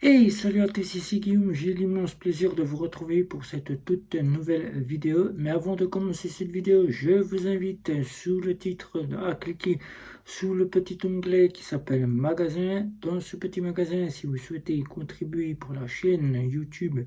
Hey, salut à tous, ici Guillaume, j'ai l'immense plaisir de vous retrouver pour cette toute nouvelle vidéo. Mais avant de commencer cette vidéo, je vous invite sous le titre à cliquer sous le petit onglet qui s'appelle Magasin. Dans ce petit magasin, si vous souhaitez contribuer pour la chaîne YouTube,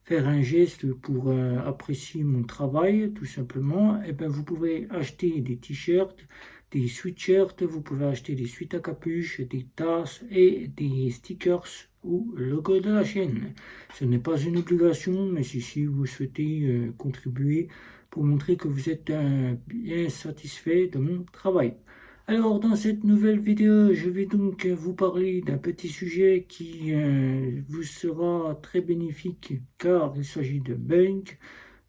faire un geste pour apprécier mon travail, tout simplement, et ben vous pouvez acheter des t-shirts, des sweatshirts, vous pouvez acheter des suites à capuche, des tasses et des stickers ou logo de la chaîne. Ce n'est pas une obligation, mais si vous souhaitez contribuer pour montrer que vous êtes bien satisfait de mon travail. Alors dans cette nouvelle vidéo, je vais donc vous parler d'un petit sujet qui vous sera très bénéfique car il s'agit de Bunk.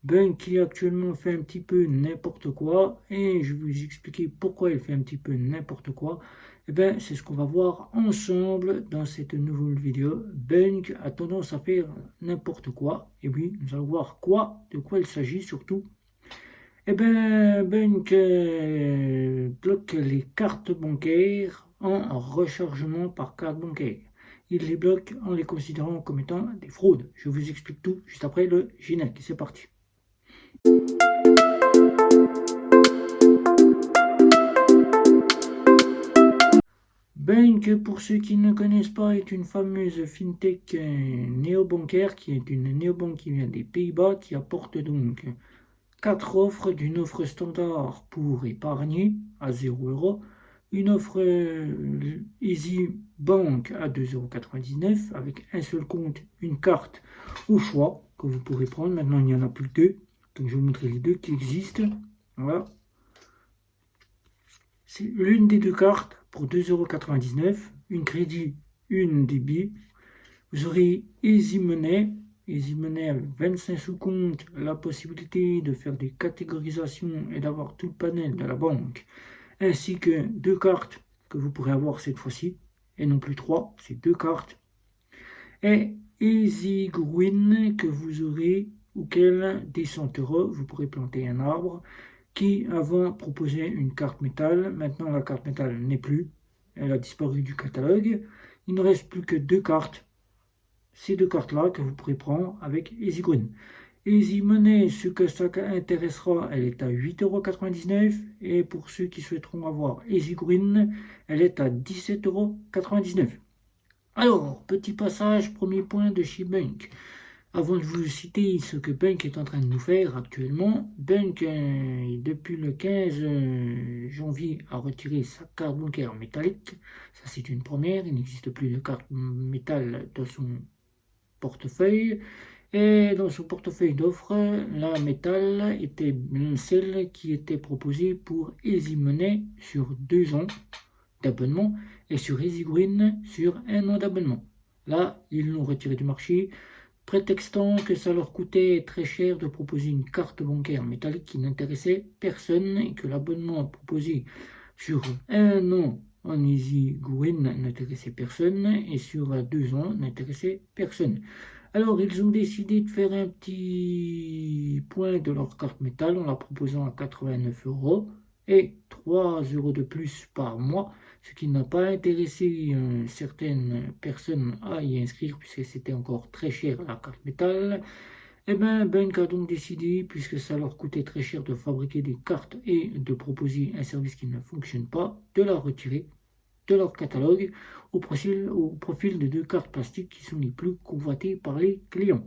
Bunk qui actuellement fait un petit peu n'importe quoi et je vais vous expliquer pourquoi il fait un petit peu n'importe quoi. Et bien c'est ce qu'on va voir ensemble dans cette nouvelle vidéo. Bunk a tendance à faire n'importe quoi et oui, nous allons voir de quoi il s'agit surtout. Eh bien, Bunk bloque les cartes bancaires en rechargement par carte bancaire. Il les bloque en les considérant comme étant des fraudes. Je vous explique tout juste après le générique. C'est parti. Bank, pour ceux qui ne connaissent pas, est une fameuse fintech néobancaire qui est une néobanque qui vient des Pays-Bas qui apporte donc 4 offres d'une offre standard pour épargner à 0 €, une offre Easy Bank à 2,99 € avec un seul compte, une carte au choix que vous pourrez prendre. Maintenant, il n'y en a plus que deux. Donc, je vais vous montrer les deux qui existent. Voilà. C'est l'une des deux cartes pour 2,99 €, une crédit, une débit. Vous aurez Easy Money. Easy Money avec 25 sous-comptes, la possibilité de faire des catégorisations et d'avoir tout le panel de la banque, ainsi que deux cartes que vous pourrez avoir cette fois-ci, et non plus trois, c'est deux cartes. Et Easy Green que vous aurez, auquel des 100 € vous pourrez planter un arbre, qui avant proposait une carte métal. Maintenant la carte métal n'est plus, elle a disparu du catalogue. Il ne reste plus que deux cartes, ces deux cartes-là que vous pourrez prendre avec Easy Green. Easy Money, ce que ça intéressera, elle est à 8,99 € et pour ceux qui souhaiteront avoir Easy Green, elle est à 17,99 €. Alors, petit passage, premier point de chez Bunk. Avant de vous citer ce que Bunk est en train de nous faire actuellement, Bunk, depuis le 15 janvier, a retiré sa carte bancaire métallique. Ça, c'est une première. Il n'existe plus de carte métal dans son portefeuille. Et dans son portefeuille d'offres, la métal était celle qui était proposée pour Easy Money sur 2 ans d'abonnement et sur Easy Green sur 1 an d'abonnement. Là, ils l'ont retiré du marché, prétextant que ça leur coûtait très cher de proposer une carte bancaire métallique qui n'intéressait personne et que l'abonnement proposé sur 1 an en Easy Green n'intéressait personne et sur 2 ans n'intéressait personne. Alors, ils ont décidé de faire un petit point de leur carte métal en la proposant à 89 € et 3 € de plus par mois, ce qui n'a pas intéressé certaines personnes à y inscrire puisque c'était encore très cher la carte métal. Eh bien, Bunk a donc décidé, puisque ça leur coûtait très cher de fabriquer des cartes et de proposer un service qui ne fonctionne pas, de la retirer de leur catalogue au profil de deux cartes plastiques qui sont les plus convoitées par les clients.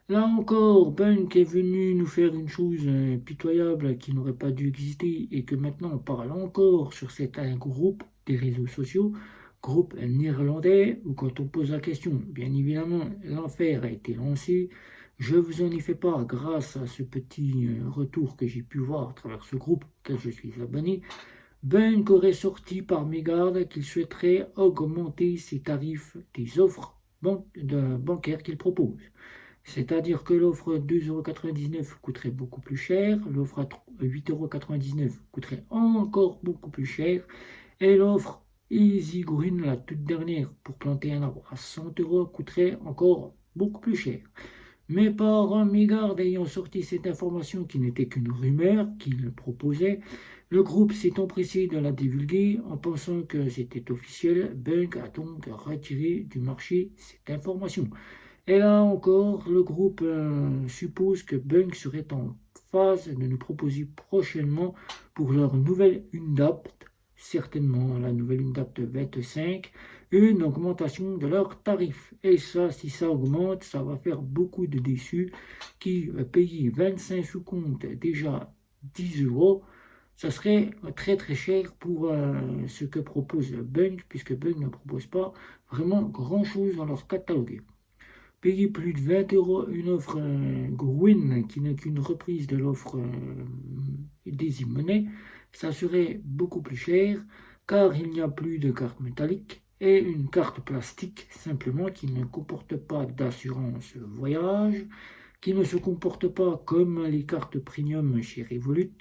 Là encore, Bunk est venu nous faire une chose pitoyable qui n'aurait pas dû exister et que maintenant on parle encore sur certains groupes des réseaux sociaux, groupe néerlandais, où quand on pose la question, bien évidemment, l'enfer a été lancé. Je vous en ai fait part grâce à ce petit retour que j'ai pu voir à travers ce groupe auquel je suis abonné. Bunk aurait sorti par mégarde qu'il souhaiterait augmenter ses tarifs des offres bancaires qu'il propose. C'est-à-dire que l'offre 2,99 € coûterait beaucoup plus cher, l'offre à 8,99 € coûterait encore beaucoup plus cher, et l'offre Easy Green, la toute dernière, pour planter un arbre à 100 € coûterait encore beaucoup plus cher. Mais par mégarde ayant sorti cette information qui n'était qu'une rumeur qu'il proposait, Le groupe s'est empressé de la divulguer en pensant que c'était officiel. Bunk a donc retiré du marché cette information. Et là encore, le groupe suppose que Bunk serait en phase de nous proposer prochainement pour leur nouvelle UNDAP, certainement la nouvelle UNDAP 25, une augmentation de leurs tarifs. Et ça, si ça augmente, ça va faire beaucoup de déçus qui payer 25 sous compte déjà 10 euros. Ça serait très très cher pour ce que propose Bunk, puisque Bunk ne propose pas vraiment grand chose dans leur catalogue. Payer plus de 20 euros une offre Gwyn, qui n'est qu'une reprise de l'offre d'Easy Money, ça serait beaucoup plus cher, car il n'y a plus de carte métallique et une carte plastique simplement qui ne comporte pas d'assurance voyage, qui ne se comporte pas comme les cartes premium chez Revolut,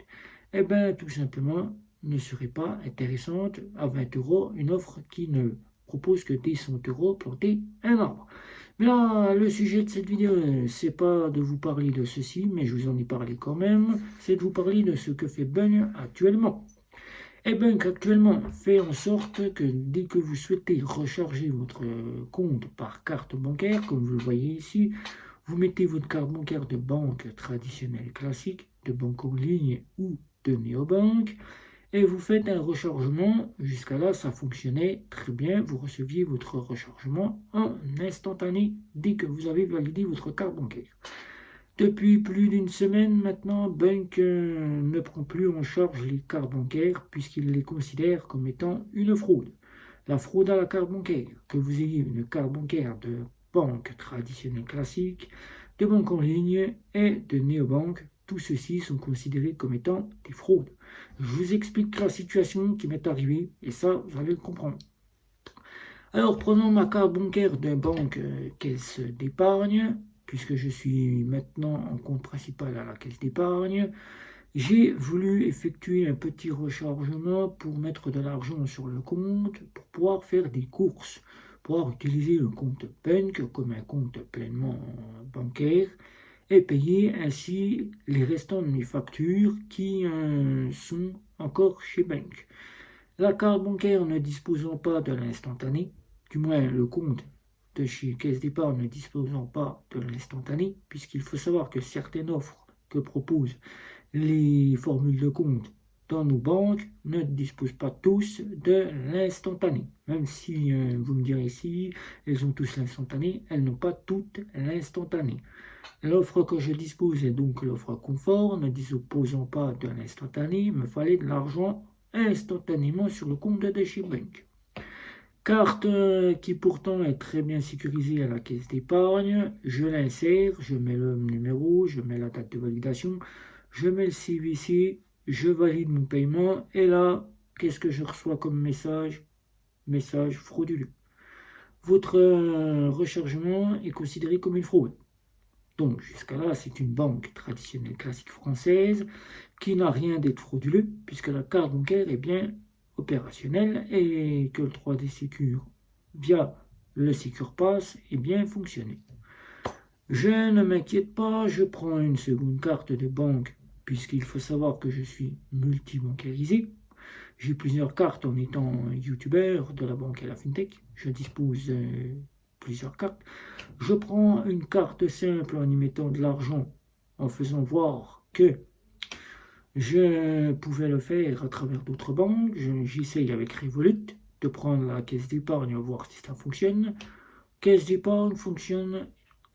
eh bien tout simplement ne serait pas intéressante à 20 euros, une offre qui ne propose que des 100 euros planter un arbre. Mais là, le sujet de cette vidéo, c'est pas de vous parler de ceci, mais je vous en ai parlé quand même, c'est de vous parler de ce que fait Bunk actuellement. Et Bunk actuellement fait en sorte que dès que vous souhaitez recharger votre compte par carte bancaire, comme vous le voyez ici, vous mettez votre carte bancaire de banque traditionnelle classique, de banque en ligne ou de néobanque, et vous faites un rechargement. Jusqu'à là, ça fonctionnait très bien. Vous receviez votre rechargement en instantané dès que vous avez validé votre carte bancaire. Depuis plus d'une semaine maintenant, Bunk ne prend plus en charge les cartes bancaires puisqu'il les considère comme étant une fraude. La fraude à la carte bancaire, que vous ayez une carte bancaire de banque traditionnelle classique, de banque en ligne et de néobanque, tous ceux-ci sont considérés comme étant des fraudes. Je vous explique la situation qui m'est arrivée et ça, vous allez le comprendre. Alors, prenons ma carte bancaire de banque caisse d'épargne, puisque je suis maintenant en compte principal à la caisse d'épargne. J'ai voulu effectuer un petit rechargement pour mettre de l'argent sur le compte, pour pouvoir faire des courses, pouvoir utiliser le compte Bunk comme un compte pleinement bancaire et payer ainsi les restants de mes factures qui sont encore chez Bunk. La carte bancaire ne disposant pas de l'instantané, du moins le compte de chez Caisse d'épargne ne disposant pas de l'instantané, puisqu'il faut savoir que certaines offres que proposent les formules de compte dans nos banques ne disposent pas tous de l'instantané. Même si vous me direz si elles ont tous l'instantané, elles n'ont pas toutes l'instantané. L'offre que je dispose est donc l'offre confort, ne disposant pas de l'instantané, il me fallait de l'argent instantanément sur le compte de chez Bunk. Carte qui pourtant est très bien sécurisée à la caisse d'épargne, je l'insère, je mets le numéro, je mets la date de validation, je mets le CVC, je valide mon paiement et là, qu'est-ce que je reçois comme message? Message frauduleux. Votre rechargement est considéré comme une fraude. Donc jusqu'à là, c'est une banque traditionnelle classique française qui n'a rien d'être frauduleux puisque la carte bancaire est bien opérationnelle et que le 3D Secure via le Secure Pass est bien fonctionné. Je ne m'inquiète pas, je prends une seconde carte de banque puisqu'il faut savoir que je suis multibancarisé. J'ai plusieurs cartes en étant youtubeur de la banque et la fintech. Je dispose plusieurs cartes. Je prends une carte simple en y mettant de l'argent, en faisant voir que je pouvais le faire à travers d'autres banques. J'essaye avec Revolut de prendre la caisse d'épargne, voir si ça fonctionne. Caisse d'épargne fonctionne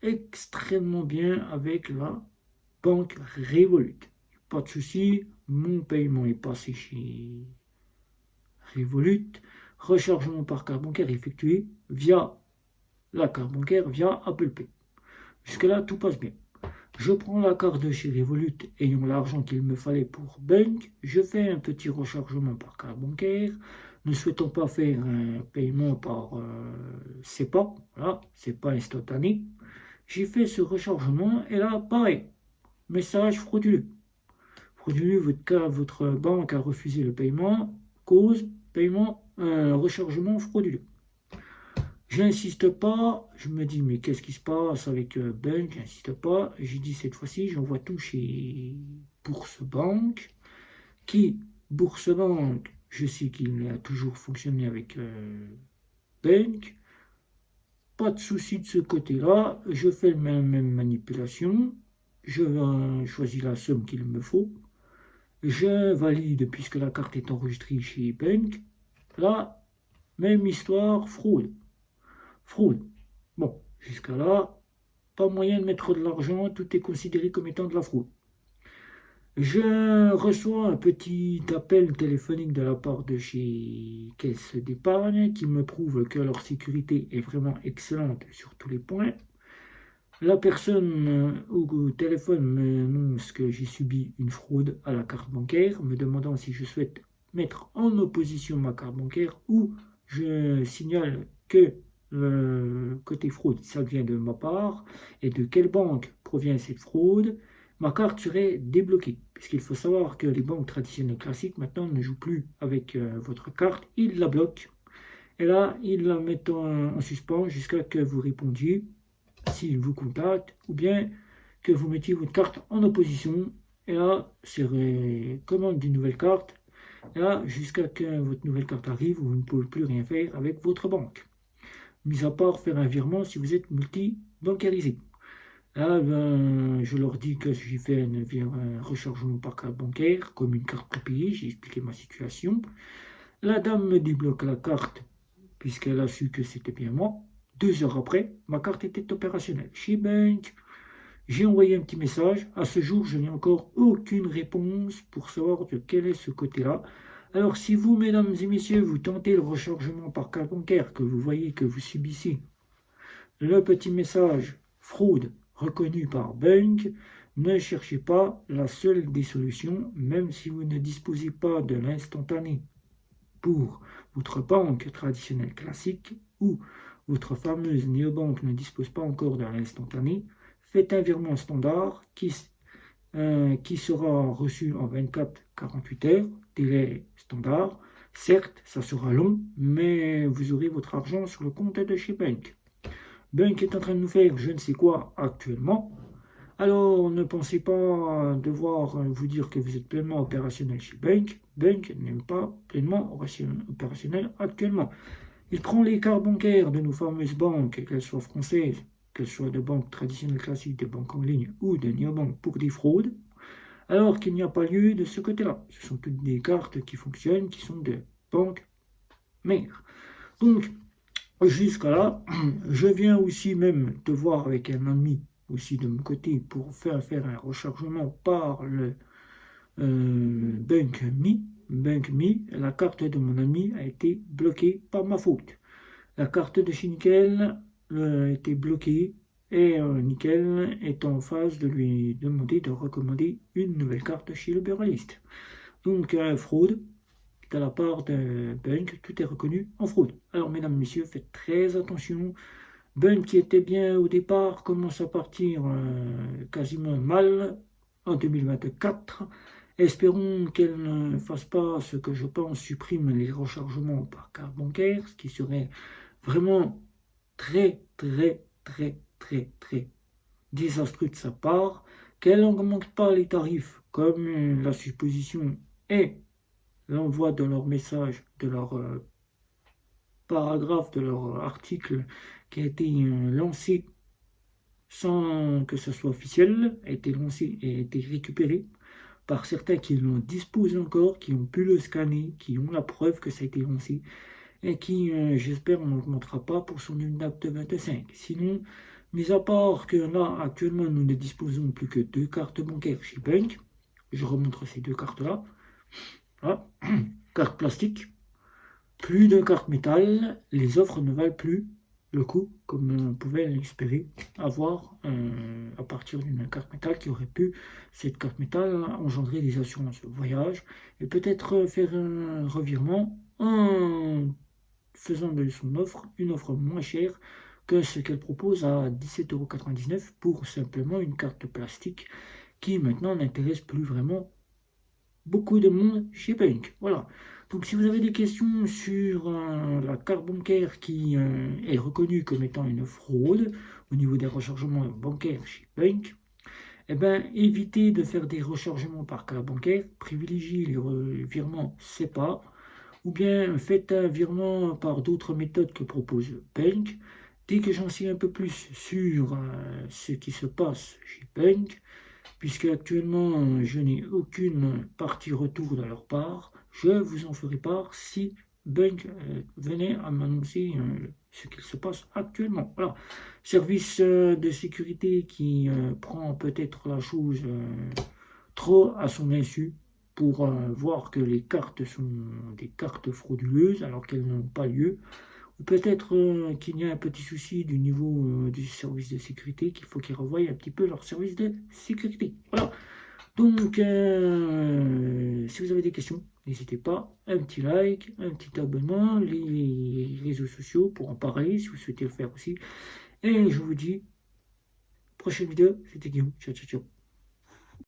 extrêmement bien avec la banque Revolut. Pas de souci, mon paiement est passé chez Revolut. Rechargement par carte bancaire effectué via la carte bancaire, via Apple Pay. Jusque-là, tout passe bien. Je prends la carte de chez Revolut ayant l'argent qu'il me fallait pour Bunk. Je fais un petit rechargement par carte bancaire. Ne souhaitant pas faire un paiement par SEPA, voilà, c'est pas instantané. J'ai fait ce rechargement et là, pareil, message frauduleux. Frauduleux, votre banque a refusé le paiement, cause, paiement, rechargement frauduleux. J'insiste pas, je me dis mais qu'est-ce qui se passe avec Bunk, j'insiste pas, j'ai dit cette fois-ci j'envoie tout chez Bourse Banque qui Bourse-Banque, je sais qu'il a toujours fonctionné avec Bank. Pas de souci de ce côté-là. Je fais la même manipulation. Je choisis la somme qu'il me faut. Je valide puisque la carte est enregistrée chez Bank. Là, même histoire, fraude. Fraude. Bon, jusqu'à là, pas moyen de mettre de l'argent, tout est considéré comme étant de la fraude. Je reçois un petit appel téléphonique de la part de chez Caisse d'épargne qui me prouve que leur sécurité est vraiment excellente sur tous les points. La personne au téléphone m'annonce que j'ai subi une fraude à la carte bancaire, me demandant si je souhaite mettre en opposition ma carte bancaire ou je signale que le côté fraude, ça vient de ma part et de quelle banque provient cette fraude. Ma carte serait débloquée, puisqu'il faut savoir que les banques traditionnelles classiques maintenant ne jouent plus avec votre carte, ils la bloquent. Et là, ils la mettent en suspens jusqu'à ce que vous répondiez, s'ils vous contactent, ou bien que vous mettiez votre carte en opposition. Et là, c'est commande d'une nouvelle carte. Et là, jusqu'à ce que votre nouvelle carte arrive, vous ne pouvez plus rien faire avec votre banque. Mis à part faire un virement si vous êtes multi-bancarisé. Là, je leur dis que j'ai fait un rechargement par carte bancaire, comme une carte prépayée, j'ai expliqué ma situation. La dame me débloque la carte, puisqu'elle a su que c'était bien moi. 2 heures après, ma carte était opérationnelle chez Bank. J'ai envoyé un petit message. À ce jour, je n'ai encore aucune réponse pour savoir de quel est ce côté-là. Alors, si vous, mesdames et messieurs, vous tentez le rechargement par carte bancaire, que vous voyez que vous subissez le petit message fraude reconnu par Bank, ne cherchez pas la seule des solutions, même si vous ne disposez pas de l'instantané pour votre banque traditionnelle classique ou votre fameuse néobanque ne dispose pas encore de l'instantané, faites un virement standard qui sera reçu en 24-48 heures, délai standard. Certes, ça sera long, mais vous aurez votre argent sur le compte de chez Bank. Bank est en train de nous faire je ne sais quoi actuellement. Alors ne pensez pas devoir vous dire que vous êtes pleinement opérationnel chez Bank. Bank n'est pas pleinement opérationnel actuellement. Il prend les cartes bancaires de nos fameuses banques, qu'elles soient françaises, qu'elles soient de banques traditionnelles classiques, de banques en ligne ou de néobanques pour des fraudes, alors qu'il n'y a pas lieu de ce côté-là. Ce sont toutes des cartes qui fonctionnent, qui sont de banques mères. Donc, jusqu'à là, je viens aussi même te voir avec un ami aussi de mon côté pour faire un rechargement par le BankMe. La carte de mon ami a été bloquée par ma faute. La carte de chez Nickel a été bloquée et Nickel est en phase de lui demander de recommander une nouvelle carte chez le buraliste. Donc fraude de la part de Bank, tout est reconnu en fraude. Alors mesdames, messieurs, faites très attention. Bank qui était bien au départ commence à partir quasiment mal en 2024. Espérons qu'elle ne fasse pas ce que je pense, supprime les rechargements par carte bancaire, ce qui serait vraiment très désastreux de sa part, qu'elle n'augmente pas les tarifs comme la supposition est l'envoi de leur message, de leur paragraphe, de leur article qui a été lancé sans que ce soit officiel, a été lancé et a été récupéré par certains qui l'en disposent encore, qui ont pu le scanner, qui ont la preuve que ça a été lancé et qui, j'espère, n'augmentera pas pour son Unacte 25. Sinon, mis à part que là, actuellement, nous ne disposons plus que 2 cartes bancaires chez Bank, je remontre ces 2 cartes-là, voilà. Carte plastique, plus de cartes métal, les offres ne valent plus le coup comme on pouvait l'espérer avoir à partir d'une carte métal qui aurait pu, cette carte métal, engendrer des assurances voyage et peut-être faire un revirement en faisant de son offre une offre moins chère que ce qu'elle propose à 17,99 € pour simplement une carte plastique qui maintenant n'intéresse plus vraiment beaucoup de monde chez Bank. Voilà. Donc si vous avez des questions sur la carte bancaire qui est reconnue comme étant une fraude au niveau des rechargements bancaires chez Bank, eh ben, évitez de faire des rechargements par carte bancaire, privilégiez les virements SEPA, ou bien faites un virement par d'autres méthodes que propose Bank. Dès que j'en sais un peu plus sur ce qui se passe chez Bank, puisque actuellement je n'ai aucune partie retour de leur part, je vous en ferai part si Bank venait à m'annoncer ce qu'il se passe actuellement. Voilà. Service de sécurité qui prend peut-être la chose trop à son insu pour voir que les cartes sont des cartes frauduleuses alors qu'elles n'ont pas lieu. Ou peut-être qu'il y a un petit souci du niveau du service de sécurité, qu'il faut qu'ils revoient un petit peu leur service de sécurité. Voilà. Donc, si vous avez des questions, n'hésitez pas, un petit like, un petit abonnement, les réseaux sociaux pour en parler si vous souhaitez le faire aussi. Et je vous dis, prochaine vidéo, c'était Guillaume. Ciao, ciao, ciao.